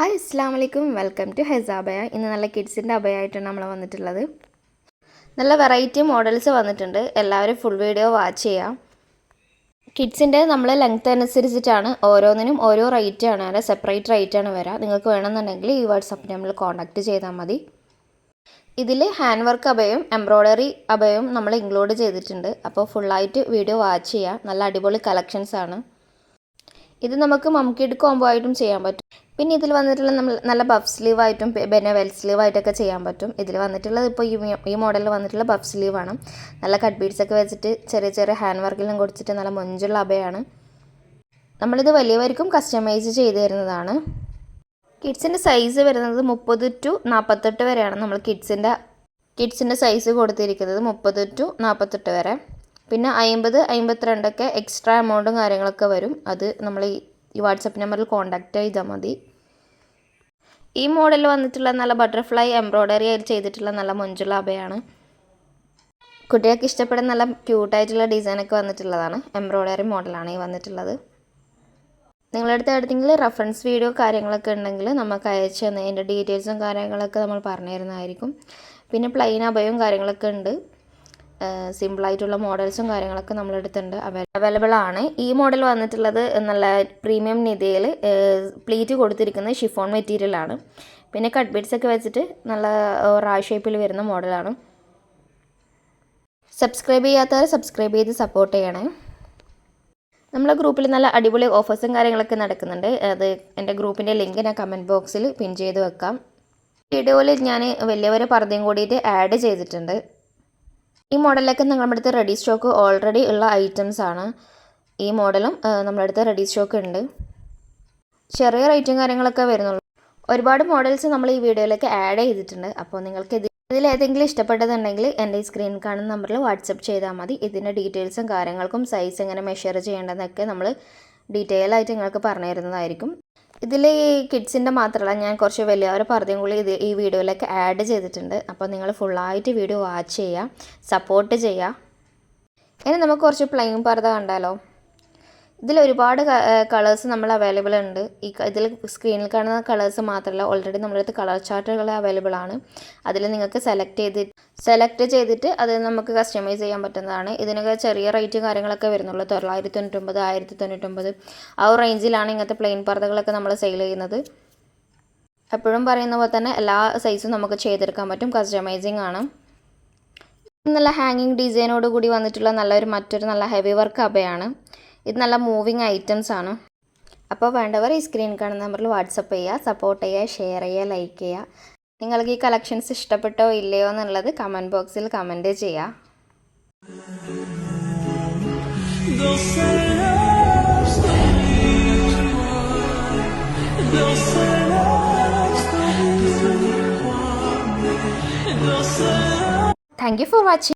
Hi അസ്സാം വലൈക്കും, welcome to ഹെസാബയ. ഇന്ന് നല്ല കിഡ്സിൻ്റെ അബയായിട്ടാണ് നമ്മൾ വന്നിട്ടുള്ളത്. നല്ല വെറൈറ്റി മോഡൽസ് വന്നിട്ടുണ്ട്. എല്ലാവരും ഫുൾ വീഡിയോ വാച്ച് ചെയ്യാം. കിഡ്സിൻ്റെ നമ്മൾ ലെങ്ത് അനുസരിച്ചിട്ടാണ് ഓരോന്നിനും ഓരോ റേറ്റാണ്, അല്ല സെപ്പറേറ്റ് റേറ്റാണ് വരിക. നിങ്ങൾക്ക് വേണമെന്നുണ്ടെങ്കിൽ ഈ വാട്സപ്പിൽ നമ്മൾ കോൺടാക്റ്റ് ചെയ്താൽ മതി. ഇതിൽ ഹാൻഡ് വർക്ക് അബയും എംബ്രോയ്ഡറി അബയും നമ്മൾ ഇൻക്ലൂഡ് ചെയ്തിട്ടുണ്ട്. അപ്പോൾ ഫുള്ളായിട്ട് വീഡിയോ വാച്ച് ചെയ്യുക. നല്ല അടിപൊളി കളക്ഷൻസ് ആണ്. ഇത് നമുക്ക് മംകിഡ് കോംബോ ആയിട്ടും ചെയ്യാൻ പറ്റും. പിന്നെ ഇതിൽ വന്നിട്ടുള്ള നമ്മൾ നല്ല ബഫ് സ്ലീവ് ആയിട്ടും പിന്നെ വെൽ സ്ലീവ് ആയിട്ടൊക്കെ ചെയ്യാൻ പറ്റും. ഇതിൽ വന്നിട്ടുള്ളത് ഇപ്പോൾ ഈ മോഡലിൽ വന്നിട്ടുള്ള ബഫ് സ്ലീവ് ആണ്. നല്ല കട്ട് ബീഡ്സ് ഒക്കെ വെച്ചിട്ട് ചെറിയ ചെറിയ ഹാൻഡ് വർക്കെല്ലാം കൊടുത്തിട്ട് നല്ല മൊഞ്ചുള്ള അബയാണ്. നമ്മളിത് വലിയവർക്കും കസ്റ്റമൈസ് ചെയ്ത് തരുന്നതാണ്. കിഡ്സിൻ്റെ സൈസ് വരുന്നത് 30 to 48 വരെയാണ്. നമ്മൾ കിഡ്സിൻ്റെ സൈസ് കൊടുത്തിരിക്കുന്നത് 30 to 48 വരെ. പിന്നെ 50, 52 എക്സ്ട്രാ എമൗണ്ടും കാര്യങ്ങളൊക്കെ വരും. അത് നമ്മൾ ഈ വാട്സപ്പ് നമ്പറിൽ കോൺടാക്റ്റ് ചെയ്താൽ മതി. ഈ മോഡൽ വന്നിട്ടുള്ള നല്ല ബട്ടർഫ്ലൈ എംബ്രോയ്ഡറി ആയിട്ട് ചെയ്തിട്ടുള്ള നല്ല മൊഞ്ചുള്ള അബയാണ്. കുട്ടികൾക്ക് ഇഷ്ടപ്പെടുന്ന നല്ല ക്യൂട്ടായിട്ടുള്ള ഡിസൈനൊക്കെ വന്നിട്ടുള്ളതാണ്. എംബ്രോയ്ഡറി മോഡലാണ് ഈ വന്നിട്ടുള്ളത്. നിങ്ങളുടെ അടുത്ത് എടുത്തെങ്കിൽ റെഫറൻസ് വീഡിയോ കാര്യങ്ങളൊക്കെ ഉണ്ടെങ്കിൽ നമുക്ക് അയച്ചു തന്നെ അതിൻ്റെ ഡീറ്റെയിൽസും കാര്യങ്ങളൊക്കെ നമ്മൾ പറഞ്ഞു തരുന്നതായിരിക്കും. പിന്നെ പ്ലെയിൻ അബയും കാര്യങ്ങളൊക്കെ ഉണ്ട്. സിമ്പിളായിട്ടുള്ള മോഡൽസും കാര്യങ്ങളൊക്കെ നമ്മളെടുത്തുണ്ട്, അവൈലബിൾ ആണ്. ഈ മോഡൽ വന്നിട്ടുള്ളത് നല്ല പ്രീമിയം നിതയിൽ പ്ലീറ്റ് കൊടുത്തിരിക്കുന്ന ഷിഫോൺ മെറ്റീരിയലാണ്. പിന്നെ കട്ട് ബീഡ്സ് ഒക്കെ വെച്ചിട്ട് നല്ല റാ ഷേപ്പിൽ വരുന്ന മോഡലാണ്. സബ്സ്ക്രൈബ് ചെയ്യാത്തവർ സബ്സ്ക്രൈബ് ചെയ്ത് സപ്പോർട്ട് ചെയ്യണേ. നമ്മളെ ഗ്രൂപ്പിൽ നല്ല അടിപൊളി ഓഫേഴ്സും കാര്യങ്ങളൊക്കെ നടക്കുന്നുണ്ട്. അത് എൻ്റെ ഗ്രൂപ്പിൻ്റെ ലിങ്ക് ഞാൻ കമൻറ്റ് ബോക്സിൽ പിൻ ചെയ്ത് വെക്കാം. വീഡിയോയിൽ ഞാൻ വലിയവരെ പർദ്ദയും കൂടിയിട്ട് ആഡ് ചെയ്തിട്ടുണ്ട്. ഈ മോഡലൊക്കെ നമ്മുടെ അടുത്ത് റെഡി സ്റ്റോക്ക് ഓൾറെഡി ഉള്ള ഐറ്റംസ് ആണ്. ഈ മോഡലും നമ്മുടെ അടുത്ത് റെഡി സ്റ്റോക്ക് ഉണ്ട്. ചെറിയ റേറ്റും കാര്യങ്ങളൊക്കെ വരുന്നുള്ളൂ. ഒരുപാട് മോഡൽസ് നമ്മൾ ഈ വീഡിയോയിലേക്ക് ആഡ് ചെയ്തിട്ടുണ്ട്. അപ്പോൾ നിങ്ങൾക്ക് ഇതിലേതെങ്കിലും ഇഷ്ടപ്പെട്ടതുണ്ടെങ്കിൽ എൻ്റെ ഈ സ്ക്രീൻ കാണുന്ന നമ്പറിൽ വാട്സപ്പ് ചെയ്താൽ മതി. ഇതിൻ്റെ ഡീറ്റെയിൽസും കാര്യങ്ങൾക്കും സൈസ് എങ്ങനെ മെഷർ ചെയ്യേണ്ടതെന്നൊക്കെ നമ്മൾ ഡീറ്റെയിൽ ആയിട്ട് നിങ്ങൾക്ക് പറഞ്ഞു തരുന്നതായിരിക്കും. ഇതിൽ ഈ കിഡ്സിൻ്റെ മാത്രമല്ല, ഞാൻ കുറച്ച് വലിയവരെ പർദ്ദയും കൂടി ഈ വീഡിയോയിലേക്ക് ആഡ് ചെയ്തിട്ടുണ്ട്. അപ്പോൾ നിങ്ങൾ ഫുള്ളായിട്ട് വീഡിയോ വാച്ച് ചെയ്യുക, സപ്പോർട്ട് ചെയ്യുക. ഇനി നമുക്ക് കുറച്ച് പ്ലെയിൻ പർദ്ദ കണ്ടാലോ. ഇതിൽ ഒരുപാട് കളേഴ്സ് നമ്മൾ അവൈലബിൾ ഉണ്ട്. ഇതിൽ സ്ക്രീനിൽ കാണുന്ന കളേഴ്സ് മാത്രമല്ല, ഓൾറെഡി നമ്മളടുത്ത് കളർ ചാർട്ടുകൾ അവൈലബിൾ ആണ്. അതിൽ നിങ്ങൾക്ക് സെലക്ട് ചെയ്തിട്ട് അത് നമുക്ക് കസ്റ്റമൈസ് ചെയ്യാൻ പറ്റുന്നതാണ്. ഇതിനൊക്കെ ചെറിയ റേറ്റും കാര്യങ്ങളൊക്കെ വരുന്നുള്ളൂ. 999, 1099 ആ ഒരു റേഞ്ചിലാണ് ഇങ്ങനത്തെ പ്ലെയിൻ പർദ്ദകളൊക്കെ നമ്മൾ സെയിൽ ചെയ്യുന്നത്. എപ്പോഴും പറയുന്ന പോലെ തന്നെ എല്ലാ സൈസും നമുക്ക് ചെയ്തെടുക്കാൻ പറ്റും, കസ്റ്റമൈസിങ് ആണ്. നല്ല ഹാങ്ങിങ് ഡിസൈനോട് കൂടി വന്നിട്ടുള്ള മറ്റൊരു നല്ല ഹെവി വർക്ക് അബയാണ്. ഇത് നല്ല മൂവിങ് ഐറ്റംസ് ആണ്. അപ്പോൾ വേണ്ടവർ ഈ സ്ക്രീൻ കാണുന്ന നമ്പറിൽ വാട്സപ്പ് ചെയ്യുക, സപ്പോർട്ട് ചെയ്യുക, ഷെയർ ചെയ്യുക, ലൈക്ക് ചെയ്യുക. നിങ്ങൾക്ക് ഈ കളക്ഷൻസ് ഇഷ്ടപ്പെട്ടോ ഇല്ലയോ എന്നുള്ളത് കമൻറ്റ് ബോക്സിൽ കമൻറ്റ് ചെയ്യുക. Thank you for watching.